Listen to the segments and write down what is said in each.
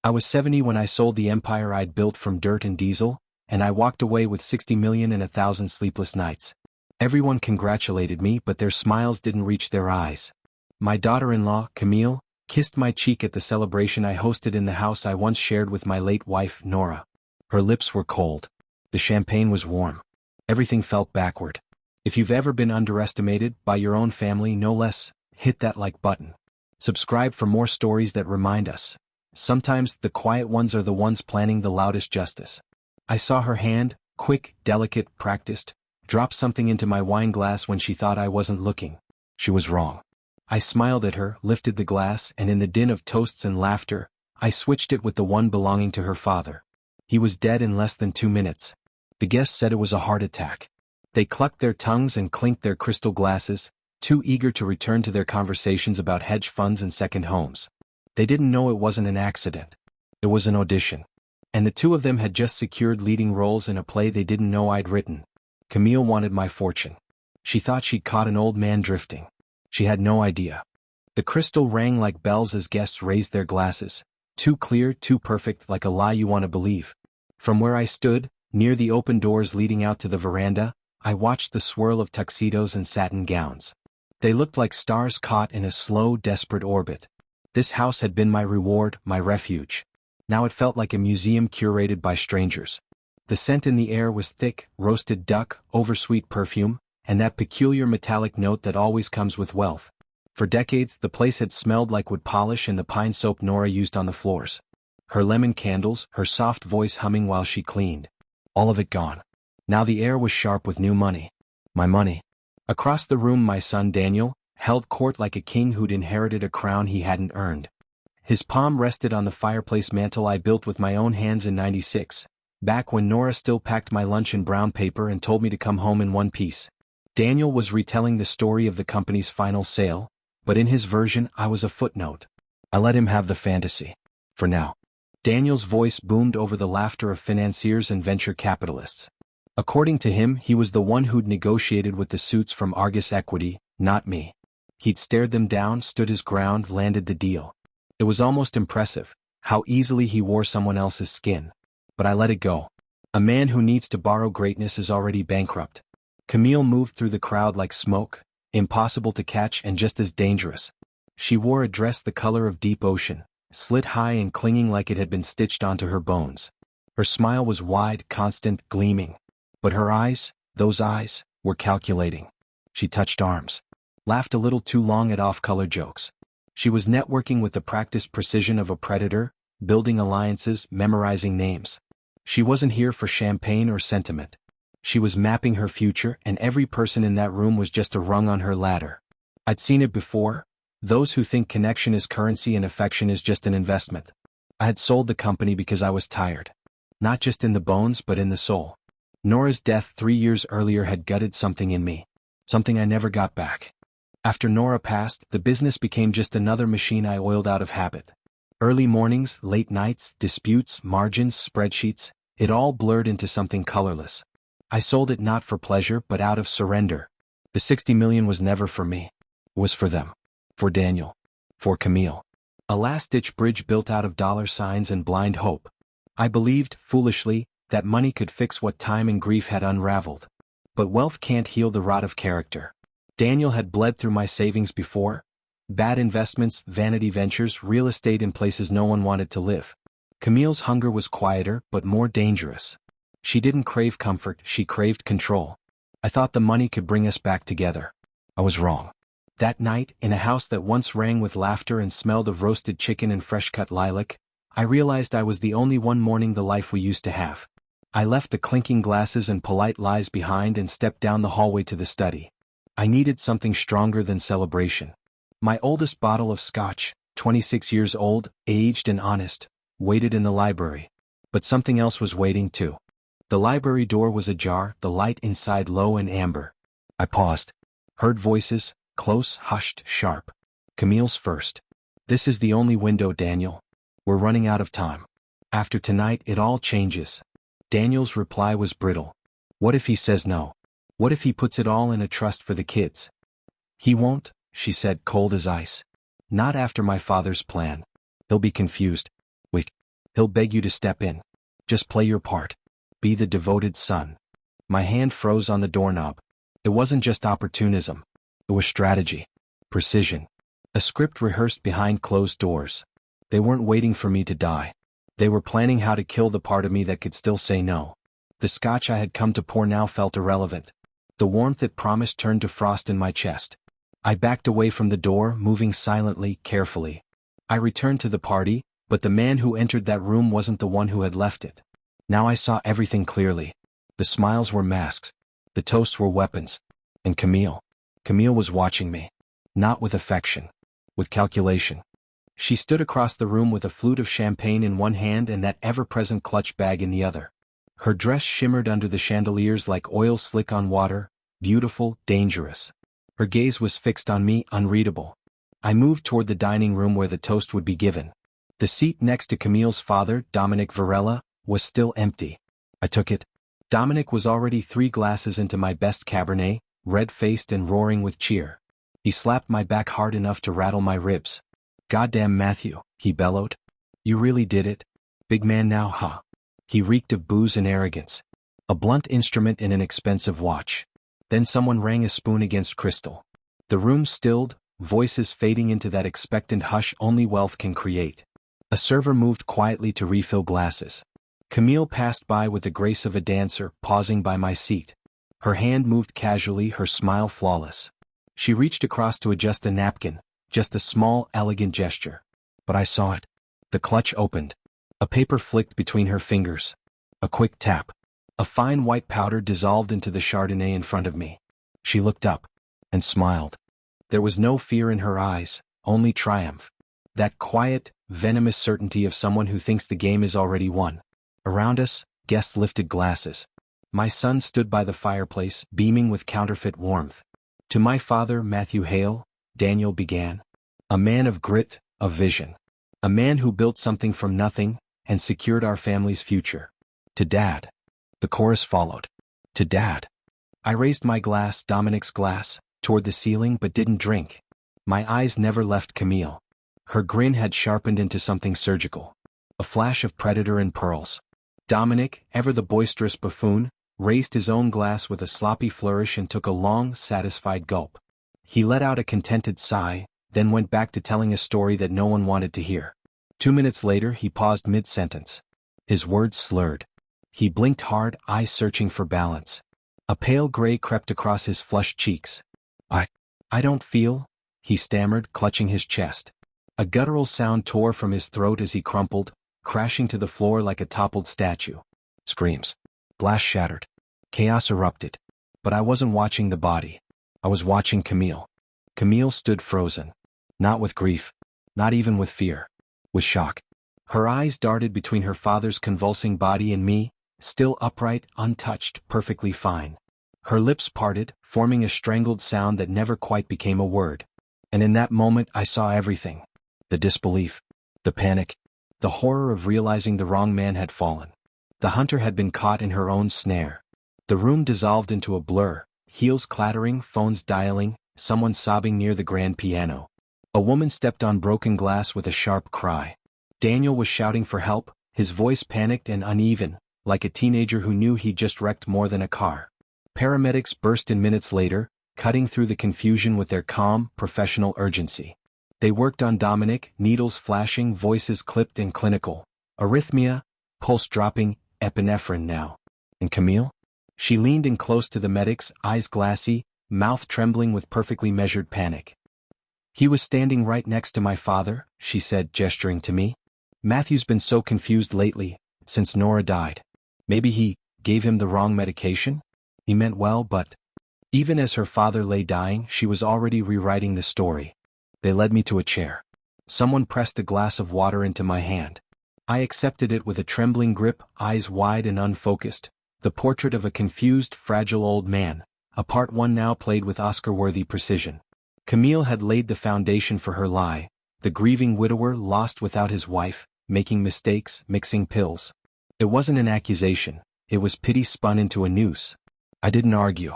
I was 70 when I sold the empire I'd built from dirt and diesel, and I walked away with 60 million and 1,000 sleepless nights. Everyone congratulated me, but their smiles didn't reach their eyes. My daughter-in-law, Camille, kissed my cheek at the celebration I hosted in the house I once shared with my late wife, Nora. Her lips were cold. The champagne was warm. Everything felt backward. If you've ever been underestimated, by your own family no less, hit that like button. Subscribe for more stories that remind us. Sometimes the quiet ones are the ones planning the loudest justice. I saw her hand, quick, delicate, practiced, drop something into my wine glass when she thought I wasn't looking. She was wrong. I smiled at her, lifted the glass, and in the din of toasts and laughter, I switched it with the one belonging to her father. He was dead in less than 2 minutes. The guests said it was a heart attack. They clucked their tongues and clinked their crystal glasses, too eager to return to their conversations about hedge funds and second homes. They didn't know it wasn't an accident. It was an audition. And the two of them had just secured leading roles in a play they didn't know I'd written. Camille wanted my fortune. She thought she'd caught an old man drifting. She had no idea. The crystal rang like bells as guests raised their glasses, too clear, too perfect, like a lie you want to believe. From where I stood, near the open doors leading out to the veranda, I watched the swirl of tuxedos and satin gowns. They looked like stars caught in a slow, desperate orbit. This house had been my reward, my refuge. Now it felt like a museum curated by strangers. The scent in the air was thick, roasted duck, oversweet perfume, and that peculiar metallic note that always comes with wealth. For decades, the place had smelled like wood polish and the pine soap Nora used on the floors. Her lemon candles, her soft voice humming while she cleaned. All of it gone. Now the air was sharp with new money. My money. Across the room my son Daniel held court like a king who'd inherited a crown he hadn't earned. His palm rested on the fireplace mantel I built with my own hands in '96, back when Nora still packed my lunch in brown paper and told me to come home in one piece. Daniel was retelling the story of the company's final sale, but in his version I was a footnote. I let him have the fantasy. For now. Daniel's voice boomed over the laughter of financiers and venture capitalists. According to him, he was the one who'd negotiated with the suits from Argus Equity, not me. He'd stared them down, stood his ground, landed the deal. It was almost impressive, how easily he wore someone else's skin. But I let it go. A man who needs to borrow greatness is already bankrupt. Camille moved through the crowd like smoke, impossible to catch and just as dangerous. She wore a dress the color of deep ocean, slit high and clinging like it had been stitched onto her bones. Her smile was wide, constant, gleaming. But her eyes, those eyes, were calculating. She touched arms. Laughed a little too long at off-color jokes. She was networking with the practiced precision of a predator, building alliances, memorizing names. She wasn't here for champagne or sentiment. She was mapping her future, and every person in that room was just a rung on her ladder. I'd seen it before. Those who think connection is currency and affection is just an investment. I had sold the company because I was tired. Not just in the bones but in the soul. Nora's death 3 years earlier had gutted something in me. Something I never got back. After Nora passed, the business became just another machine I oiled out of habit. Early mornings, late nights, disputes, margins, spreadsheets, it all blurred into something colorless. I sold it not for pleasure but out of surrender. The 60 million was never for me. It was for them. For Daniel. For Camille. A last-ditch bridge built out of dollar signs and blind hope. I believed, foolishly, that money could fix what time and grief had unraveled. But wealth can't heal the rot of character. Daniel had bled through my savings before. Bad investments, vanity ventures, real estate in places no one wanted to live. Camille's hunger was quieter but more dangerous. She didn't crave comfort, she craved control. I thought the money could bring us back together. I was wrong. That night, in a house that once rang with laughter and smelled of roasted chicken and fresh-cut lilac, I realized I was the only one mourning the life we used to have. I left the clinking glasses and polite lies behind and stepped down the hallway to the study. I needed something stronger than celebration. My oldest bottle of scotch, 26 years old, aged and honest, waited in the library. But something else was waiting too. The library door was ajar, the light inside low and amber. I paused. Heard voices, close, hushed, sharp. Camille's first. This is the only window, Daniel. We're running out of time. After tonight, it all changes. Daniel's reply was brittle. What if he says no? What if he puts it all in a trust for the kids? He won't, she said, cold as ice. Not after my father's plan. He'll be confused. Wait. He'll beg you to step in. Just play your part. Be the devoted son. My hand froze on the doorknob. It wasn't just opportunism. It was strategy. Precision. A script rehearsed behind closed doors. They weren't waiting for me to die. They were planning how to kill the part of me that could still say no. The scotch I had come to pour now felt irrelevant. The warmth it promised turned to frost in my chest. I backed away from the door, moving silently, carefully. I returned to the party, but the man who entered that room wasn't the one who had left it. Now I saw everything clearly. The smiles were masks. The toasts were weapons. And Camille was watching me. Not with affection. With calculation. She stood across the room with a flute of champagne in one hand and that ever-present clutch bag in the other. Her dress shimmered under the chandeliers like oil slick on water, beautiful, dangerous. Her gaze was fixed on me, unreadable. I moved toward the dining room where the toast would be given. The seat next to Camille's father, Dominic Varela, was still empty. I took it. Dominic was already 3 glasses into my best Cabernet, red-faced and roaring with cheer. He slapped my back hard enough to rattle my ribs. "Goddamn Matthew," he bellowed. "You really did it? Big man now, huh?" He reeked of booze and arrogance. A blunt instrument in an expensive watch. Then someone rang a spoon against crystal. The room stilled, voices fading into that expectant hush only wealth can create. A server moved quietly to refill glasses. Camille passed by with the grace of a dancer, pausing by my seat. Her hand moved casually, her smile flawless. She reached across to adjust a napkin, just a small, elegant gesture. But I saw it. The clutch opened. A paper flicked between her fingers. A quick tap. A fine white powder dissolved into the Chardonnay in front of me. She looked up. And smiled. There was no fear in her eyes, only triumph. That quiet, venomous certainty of someone who thinks the game is already won. Around us, guests lifted glasses. My son stood by the fireplace, beaming with counterfeit warmth. "To my father, Matthew Hale," Daniel began. "A man of grit, of vision. A man who built something from nothing, and secured our family's future. To Dad." The chorus followed. "To Dad." I raised my glass, Dominic's glass, toward the ceiling but didn't drink. My eyes never left Camille. Her grin had sharpened into something surgical. A flash of predator and pearls. Dominic, ever the boisterous buffoon, raised his own glass with a sloppy flourish and took a long, satisfied gulp. He let out a contented sigh, then went back to telling a story that no one wanted to hear. 2 minutes later he paused mid-sentence. His words slurred. He blinked hard, eyes searching for balance. A pale gray crept across his flushed cheeks. I don't feel," he stammered, clutching his chest. A guttural sound tore from his throat as he crumpled, crashing to the floor like a toppled statue. Screams. Glass shattered. Chaos erupted. But I wasn't watching the body. I was watching Camille. Camille stood frozen. Not with grief. Not even with fear. With shock. Her eyes darted between her father's convulsing body and me, still upright, untouched, perfectly fine. Her lips parted, forming a strangled sound that never quite became a word. And in that moment I saw everything. The disbelief. The panic. The horror of realizing the wrong man had fallen. The hunter had been caught in her own snare. The room dissolved into a blur, heels clattering, phones dialing, someone sobbing near the grand piano. A woman stepped on broken glass with a sharp cry. Daniel was shouting for help, his voice panicked and uneven, like a teenager who knew he'd just wrecked more than a car. Paramedics burst in minutes later, cutting through the confusion with their calm, professional urgency. They worked on Dominic, needles flashing, voices clipped and clinical. Arrhythmia, pulse dropping, epinephrine now. And Camille? She leaned in close to the medics, eyes glassy, mouth trembling with perfectly measured panic. "He was standing right next to my father," she said, gesturing to me. "Matthew's been so confused lately, since Nora died. Maybe he gave him the wrong medication? He meant well, but..." Even as her father lay dying, she was already rewriting the story. They led me to a chair. Someone pressed a glass of water into my hand. I accepted it with a trembling grip, eyes wide and unfocused. The portrait of a confused, fragile old man, a part one now played with Oscar-worthy precision. Camille had laid the foundation for her lie, the grieving widower lost without his wife, making mistakes, mixing pills. It wasn't an accusation, it was pity spun into a noose. I didn't argue.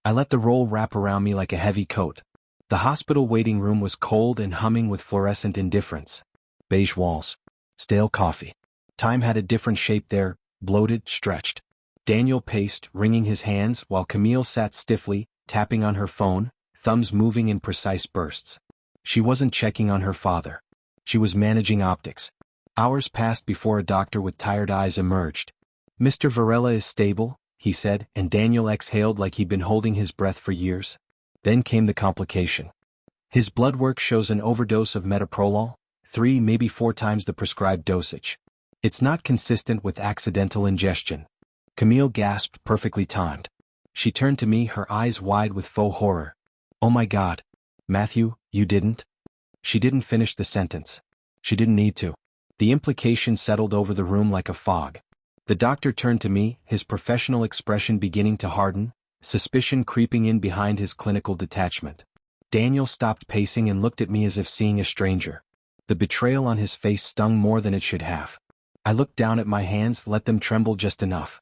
I let the role wrap around me like a heavy coat. The hospital waiting room was cold and humming with fluorescent indifference. Beige walls. Stale coffee. Time had a different shape there, bloated, stretched. Daniel paced, wringing his hands, while Camille sat stiffly, tapping on her phone, thumbs moving in precise bursts. She wasn't checking on her father. She was managing optics. Hours passed before a doctor with tired eyes emerged. "Mr. Varela is stable," he said, and Daniel exhaled like he'd been holding his breath for years. Then came the complication. His blood work shows an overdose of metoprolol, 3, maybe 4 times the prescribed dosage. It's not consistent with accidental ingestion. Camille gasped, perfectly timed. She turned to me, her eyes wide with faux horror. "Oh my God. Matthew, you didn't?" She didn't finish the sentence. She didn't need to. The implication settled over the room like a fog. The doctor turned to me, his professional expression beginning to harden, suspicion creeping in behind his clinical detachment. Daniel stopped pacing and looked at me as if seeing a stranger. The betrayal on his face stung more than it should have. I looked down at my hands, let them tremble just enough.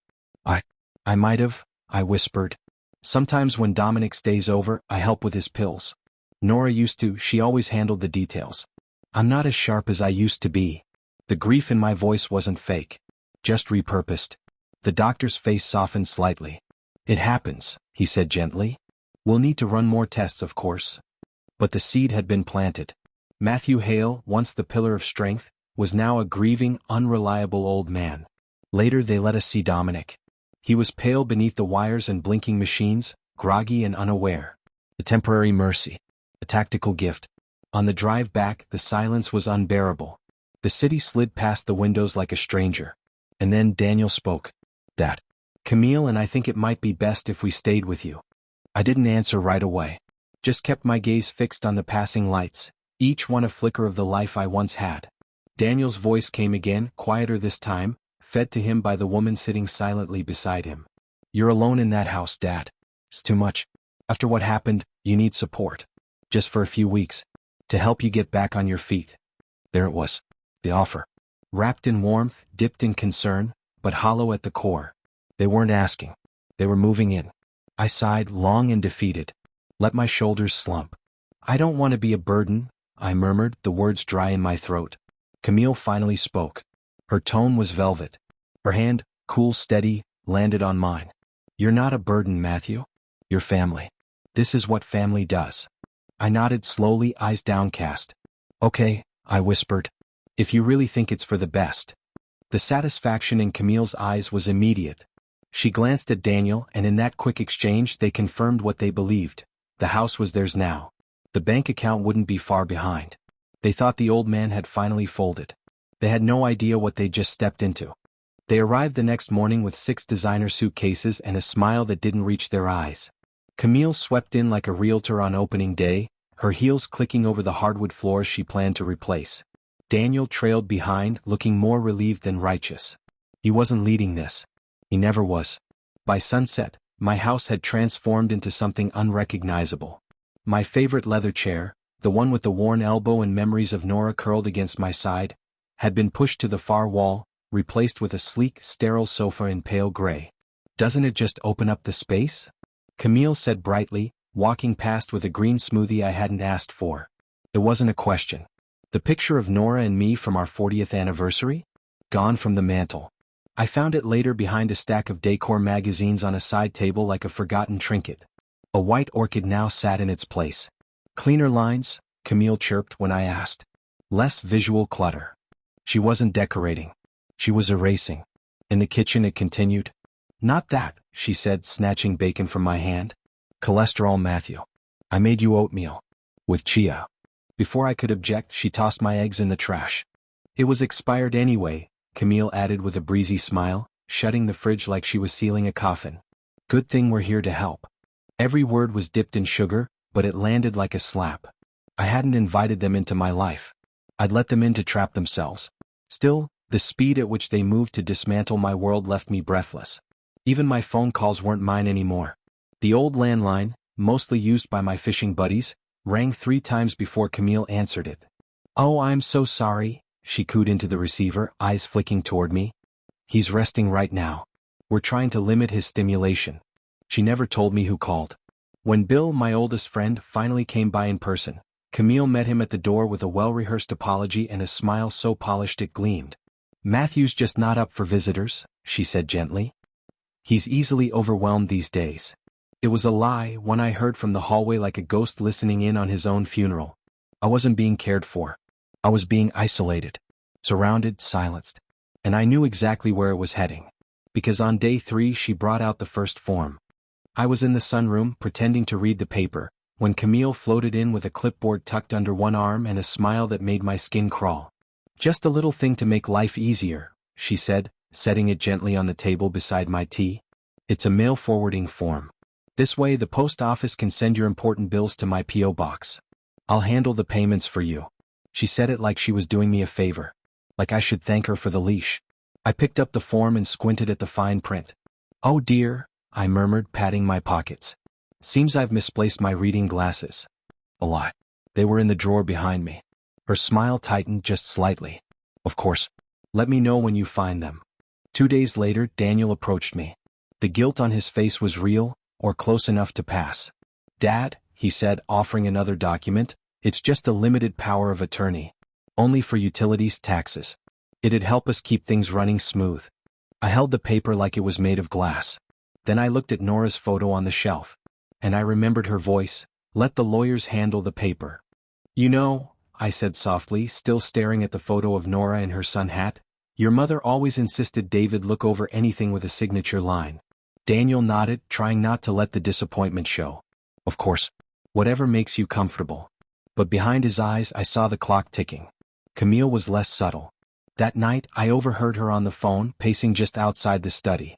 I might have, I whispered. "Sometimes when Dominic stays over, I help with his pills. Nora used to, she always handled the details. I'm not as sharp as I used to be." The grief in my voice wasn't fake. Just repurposed. The doctor's face softened slightly. "It happens," he said gently. "We'll need to run more tests, of course." But the seed had been planted. Matthew Hale, once the pillar of strength, was now a grieving, unreliable old man. Later they let us see Dominic. He was pale beneath the wires and blinking machines, groggy and unaware. A temporary mercy. A tactical gift. On the drive back, the silence was unbearable. The city slid past the windows like a stranger. And then Daniel spoke. "That. Camille and I think it might be best if we stayed with you." I didn't answer right away. Just kept my gaze fixed on the passing lights, each one a flicker of the life I once had. Daniel's voice came again, quieter this time, fed to him by the woman sitting silently beside him. "You're alone in that house, Dad. It's too much. After what happened, you need support. Just for a few weeks. To help you get back on your feet." There it was. The offer. Wrapped in warmth, dipped in concern, but hollow at the core. They weren't asking. They were moving in. I sighed, long and defeated. Let my shoulders slump. "I don't want to be a burden," I murmured, the words dry in my throat. Camille finally spoke. Her tone was velvet. Her hand, cool, steady, landed on mine. "You're not a burden, Matthew. You're family. This is what family does." I nodded slowly, eyes downcast. "Okay," I whispered. "If you really think it's for the best." The satisfaction in Camille's eyes was immediate. She glanced at Daniel, and in that quick exchange they confirmed what they believed. The house was theirs now. The bank account wouldn't be far behind. They thought the old man had finally folded. They had no idea what they'd just stepped into. They arrived the next morning with 6 designer suitcases and a smile that didn't reach their eyes. Camille swept in like a realtor on opening day, her heels clicking over the hardwood floors she planned to replace. Daniel trailed behind, looking more relieved than righteous. He wasn't leading this. He never was. By sunset, my house had transformed into something unrecognizable. My favorite leather chair, the one with the worn elbow and memories of Nora curled against my side, had been pushed to the far wall, replaced with a sleek, sterile sofa in pale gray. "Doesn't it just open up the space?" Camille said brightly, walking past with a green smoothie I hadn't asked for. It wasn't a question. The picture of Nora and me from our 40th anniversary? Gone from the mantel. I found it later behind a stack of decor magazines on a side table like a forgotten trinket. A white orchid now sat in its place. "Cleaner lines?" Camille chirped when I asked. "Less visual clutter." She wasn't decorating. She was erasing. In the kitchen it continued. "Not that," she said, snatching bacon from my hand. "Cholesterol, Matthew. I made you oatmeal. With chia." Before I could object, she tossed my eggs in the trash. "It was expired anyway," Camille added with a breezy smile, shutting the fridge like she was sealing a coffin. "Good thing we're here to help." Every word was dipped in sugar, but it landed like a slap. I hadn't invited them into my life. I'd let them in to trap themselves. Still, the speed at which they moved to dismantle my world left me breathless. Even my phone calls weren't mine anymore. The old landline, mostly used by my fishing buddies, rang 3 times before Camille answered it. "Oh, I'm so sorry," she cooed into the receiver, eyes flicking toward me. "He's resting right now. We're trying to limit his stimulation." She never told me who called. When Bill, my oldest friend, finally came by in person, Camille met him at the door with a well-rehearsed apology and a smile so polished it gleamed. Matthew's just not up for visitors, she said gently. He's easily overwhelmed these days. It was a lie, one I heard from the hallway like a ghost listening in on his own funeral. I wasn't being cared for. I was being isolated, surrounded, silenced. And I knew exactly where it was heading. Because on day 3 she brought out the first form. I was in the sunroom, pretending to read the paper, when Camille floated in with a clipboard tucked under one arm and a smile that made my skin crawl. Just a little thing to make life easier, she said, setting it gently on the table beside my tea. It's a mail forwarding form. This way the post office can send your important bills to my P.O. box. I'll handle the payments for you. She said it like she was doing me a favor. Like I should thank her for the leash. I picked up the form and squinted at the fine print. Oh dear, I murmured, patting my pockets. Seems I've misplaced my reading glasses. A lie. They were in the drawer behind me. Her smile tightened just slightly. Of course. Let me know when you find them. 2 days later, Daniel approached me. The guilt on his face was real, or close enough to pass. Dad, he said, offering another document, it's just a limited power of attorney. Only for utilities taxes. It'd help us keep things running smooth. I held the paper like it was made of glass. Then I looked at Nora's photo on the shelf. And I remembered her voice. Let the lawyers handle the paper. You know, I said softly, still staring at the photo of Nora in her sun hat, your mother always insisted David look over anything with a signature line. Daniel nodded, trying not to let the disappointment show. Of course. Whatever makes you comfortable. But behind his eyes I saw the clock ticking. Camille was less subtle. That night I overheard her on the phone, pacing just outside the study.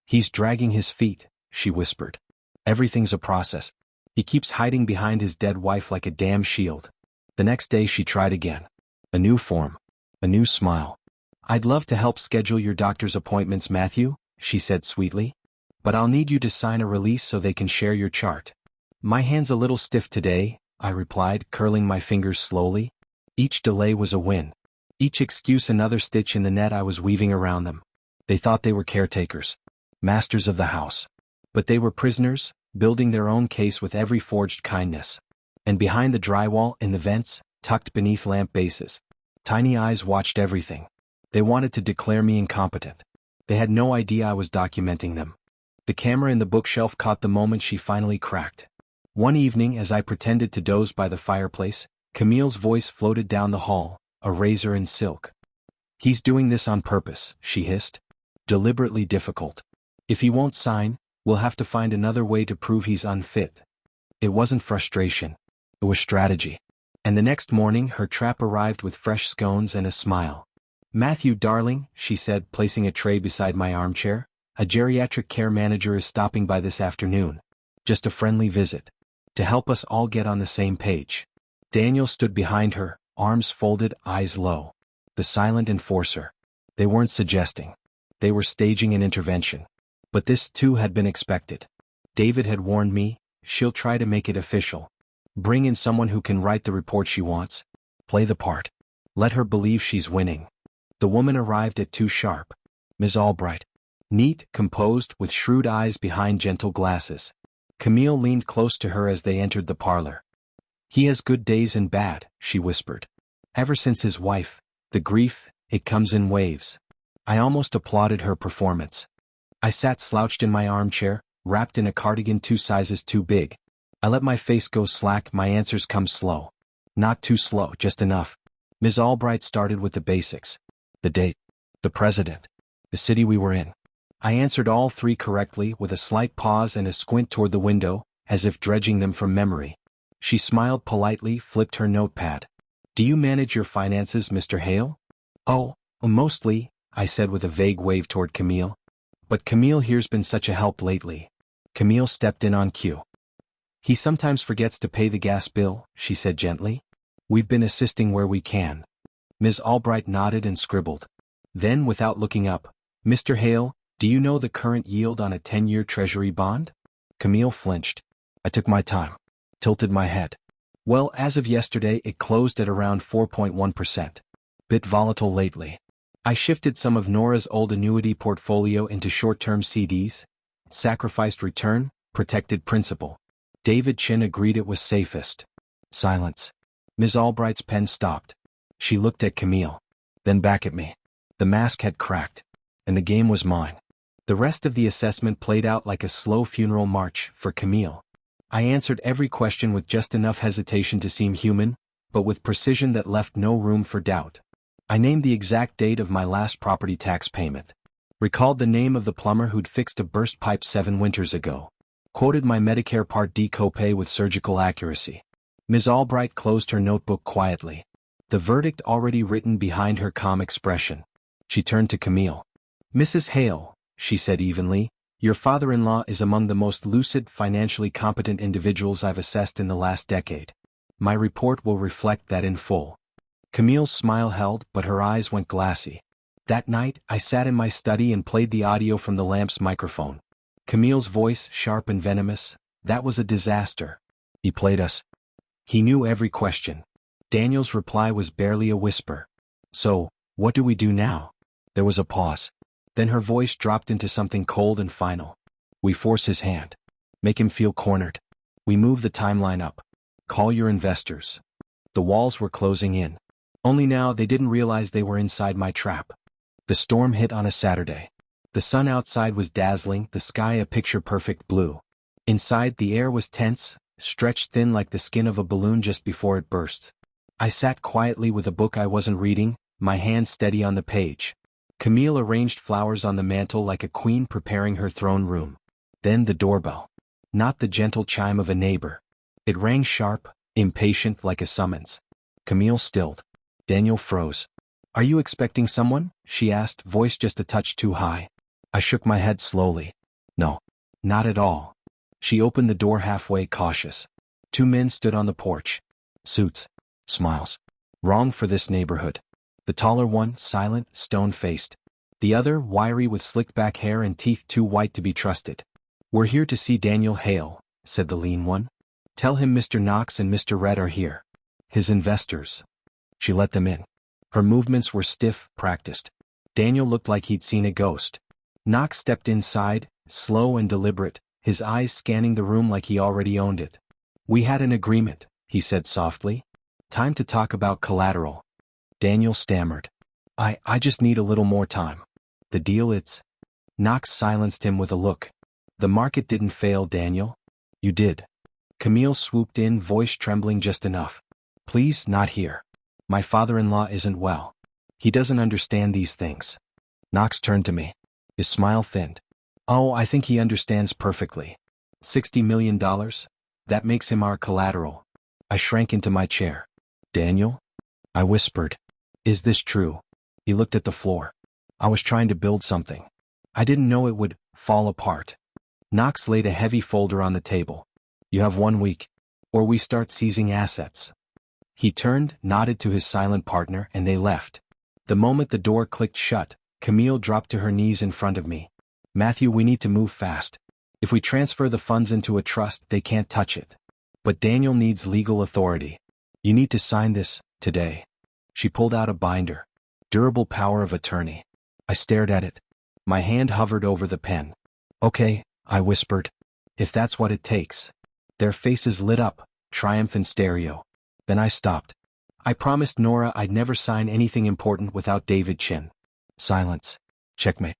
He's dragging his feet, she whispered. Everything's a process. He keeps hiding behind his dead wife like a damn shield. The next day she tried again. A new form. A new smile. I'd love to help schedule your doctor's appointments, Matthew, she said sweetly. But I'll need you to sign a release so they can share your chart. My hand's a little stiff today, I replied, curling my fingers slowly. Each delay was a win. Each excuse another stitch in the net I was weaving around them. They thought they were caretakers. Masters of the house. But they were prisoners, building their own case with every forged kindness. And behind the drywall, in the vents, tucked beneath lamp bases, tiny eyes watched everything. They wanted to declare me incompetent. They had no idea I was documenting them. The camera in the bookshelf caught the moment she finally cracked. One evening, as I pretended to doze by the fireplace, Camille's voice floated down the hall, a razor in silk. He's doing this on purpose, she hissed. Deliberately difficult. If he won't sign, we'll have to find another way to prove he's unfit. It wasn't frustration. It was strategy. And the next morning her trap arrived with fresh scones and a smile. Matthew, darling, she said, placing a tray beside my armchair, a geriatric care manager is stopping by this afternoon. Just a friendly visit. To help us all get on the same page. Daniel stood behind her, arms folded, eyes low. The silent enforcer. They weren't suggesting. They were staging an intervention. But this too had been expected. David had warned me, she'll try to make it official. Bring in someone who can write the report she wants. Play the part. Let her believe she's winning. The woman arrived at 2 sharp. Ms. Albright. Neat, composed, with shrewd eyes behind gentle glasses. Camille leaned close to her as they entered the parlor. He has good days and bad, she whispered. Ever since his wife, the grief, it comes in waves. I almost applauded her performance. I sat slouched in my armchair, wrapped in a cardigan 2 sizes too big. I let my face go slack, my answers come slow. Not too slow, just enough. Ms. Albright started with the basics. The date. The president. The city we were in. I answered all 3 correctly, with a slight pause and a squint toward the window, as if dredging them from memory. She smiled politely, flipped her notepad. Do you manage your finances, Mr. Hale? Oh, mostly, I said with a vague wave toward Camille. But Camille here's been such a help lately. Camille stepped in on cue. He sometimes forgets to pay the gas bill, she said gently. We've been assisting where we can. Ms. Albright nodded and scribbled. Then, without looking up, Mr. Hale, do you know the current yield on a 10-year Treasury bond? Camille flinched. I took my time. Tilted my head. Well, as of yesterday it closed at around 4.1%. Bit volatile lately. I shifted some of Nora's old annuity portfolio into short-term CDs. Sacrificed return, protected principal. David Chin agreed it was safest. Silence. Ms. Albright's pen stopped. She looked at Camille. Then back at me. The mask had cracked. And the game was mine. The rest of the assessment played out like a slow funeral march for Camille. I answered every question with just enough hesitation to seem human, but with precision that left no room for doubt. I named the exact date of my last property tax payment. Recalled the name of the plumber who'd fixed a burst pipe 7 winters ago. Quoted my Medicare Part D copay with surgical accuracy. Ms. Albright closed her notebook quietly. The verdict already written behind her calm expression. She turned to Camille. "Mrs. Hale," she said evenly, "your father-in-law is among the most lucid, financially competent individuals I've assessed in the last decade. My report will reflect that in full." Camille's smile held, but her eyes went glassy. That night, I sat in my study and played the audio from the lamp's microphone. Camille's voice, sharp and venomous, "That was a disaster. He played us." He knew every question. Daniel's reply was barely a whisper. "So, what do we do now?" There was a pause. Then her voice dropped into something cold and final. "We force his hand. Make him feel cornered. We move the timeline up. Call your investors." The walls were closing in. Only now they didn't realize they were inside my trap. The storm hit on a Saturday. The sun outside was dazzling, the sky a picture-perfect blue. Inside, the air was tense, stretched thin like the skin of a balloon just before it bursts. I sat quietly with a book I wasn't reading, my hand steady on the page. Camille arranged flowers on the mantel like a queen preparing her throne room. Then the doorbell. Not the gentle chime of a neighbor. It rang sharp, impatient like a summons. Camille stilled. Daniel froze. "Are you expecting someone?" she asked, voice just a touch too high. I shook my head slowly. "No. Not at all." She opened the door halfway, cautious. 2 men stood on the porch. Suits. Smiles. Wrong for this neighborhood. The taller one, silent, stone-faced. The other, wiry with slicked-back hair and teeth too white to be trusted. "We're here to see Daniel Hale," said the lean one. "Tell him Mr. Knox and Mr. Red are here. His investors." She let them in. Her movements were stiff, practiced. Daniel looked like he'd seen a ghost. Knox stepped inside, slow and deliberate, his eyes scanning the room like he already owned it. "We had an agreement," he said softly. "Time to talk about collateral." Daniel stammered. I just need a little more time." "The deal it's—" Knox silenced him with a look. "The market didn't fail, Daniel. You did." Camille swooped in, voice trembling just enough. "Please, not here. My father-in-law isn't well. He doesn't understand these things." Knox turned to me. His smile thinned. "Oh, I think he understands perfectly. $60 million? That makes him our collateral." I shrank into my chair. "Daniel?" I whispered. "Is this true?" He looked at the floor. "I was trying to build something. I didn't know it would fall apart." Knox laid a heavy folder on the table. "You have 1 week, or we start seizing assets." He turned, nodded to his silent partner, and they left. The moment the door clicked shut, Camille dropped to her knees in front of me. "Matthew, we need to move fast. If we transfer the funds into a trust, they can't touch it. But Daniel needs legal authority. You need to sign this, today." She pulled out a binder. Durable power of attorney. I stared at it. My hand hovered over the pen. "Okay," I whispered. "If that's what it takes." Their faces lit up, triumph in stereo. Then I stopped. I promised Nora I'd never sign anything important without David Chin. Silence. Checkmate.